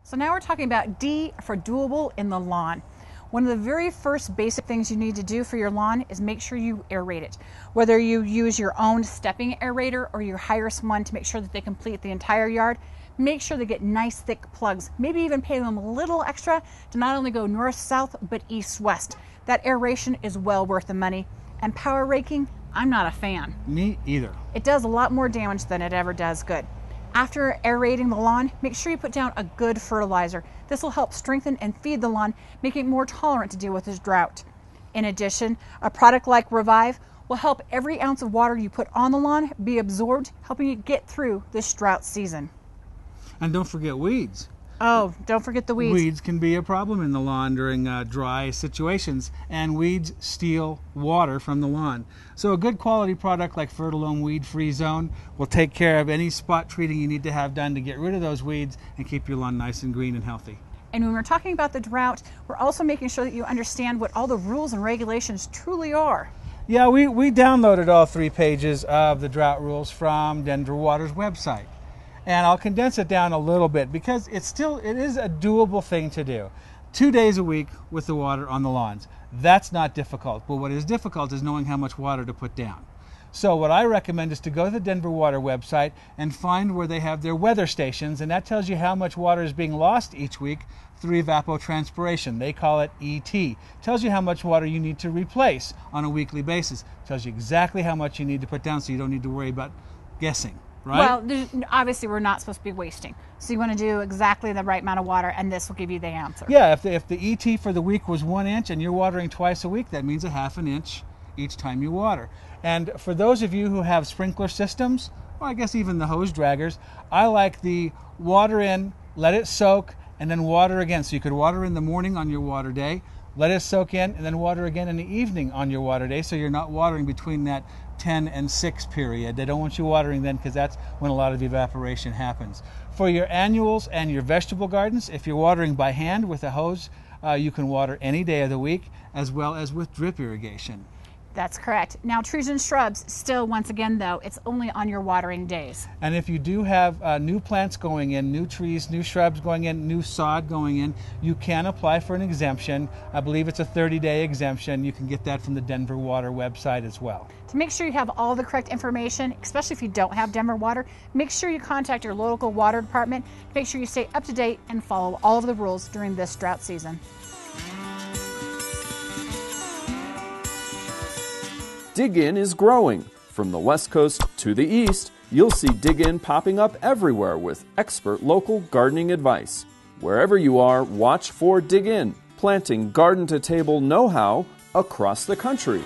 So now we're talking about D for doable in the lawn. One of the very first basic things you need to do for your lawn is make sure you aerate it. Whether you use your own stepping aerator or you hire someone to make sure that they complete the entire yard, make sure they get nice thick plugs. Maybe even pay them a little extra to not only go north-south but east-west. That aeration is well worth the money. And power raking, I'm not a fan. Me either. It does a lot more damage than it ever does good. After aerating the lawn, make sure you put down a good fertilizer. This will help strengthen and feed the lawn, making it more tolerant to deal with this drought. In addition, a product like Revive will help every ounce of water you put on the lawn be absorbed, helping you get through this drought season. And don't forget weeds. Oh, don't forget the weeds. Weeds can be a problem in the lawn during dry situations, and weeds steal water from the lawn. So a good quality product like Fertilome Weed Free Zone will take care of any spot treating you need to have done to get rid of those weeds and keep your lawn nice and green and healthy. And when we're talking about the drought, we're also making sure that you understand what all the rules and regulations truly are. Yeah, we downloaded all 3 pages of the Drought Rules from Denver Water's website. And I'll condense it down a little bit because it is a doable thing to do. 2 days a week with the water on the lawns. That's not difficult, but what is difficult is knowing how much water to put down. So what I recommend is to go to the Denver Water website and find where they have their weather stations, and that tells you how much water is being lost each week through evapotranspiration. They call it ET. Tells you how much water you need to replace on a weekly basis. Tells you exactly how much you need to put down so you don't need to worry about guessing. Right? Well, obviously we're not supposed to be wasting. So you want to do exactly the right amount of water, and this will give you the answer. Yeah, if the ET for the week was 1 inch and you're watering twice a week, that means a ½ inch each time you water. And for those of you who have sprinkler systems, or I guess even the hose draggers, I like the water in, let it soak, and then water again. So you could water in the morning on your water day, let it soak in, and then water again in the evening on your water day, so you're not watering between that 10 and 6 period. They don't want you watering then because that's when a lot of evaporation happens. For your annuals and your vegetable gardens, if you're watering by hand with a hose, you can water any day of the week as well as with drip irrigation. That's correct. Now trees and shrubs, still once again though, it's only on your watering days. And if you do have new plants going in, new trees, new shrubs going in, new sod going in, you can apply for an exemption. I believe it's a 30-day exemption. You can get that from the Denver Water website as well. To make sure you have all the correct information, especially if you don't have Denver Water, make sure you contact your local water department. Make sure you stay up to date and follow all of the rules during this drought season. Dig In is growing. From the West Coast to the East, you'll see Dig In popping up everywhere with expert local gardening advice. Wherever you are, watch for Dig In, planting garden-to-table know-how across the country.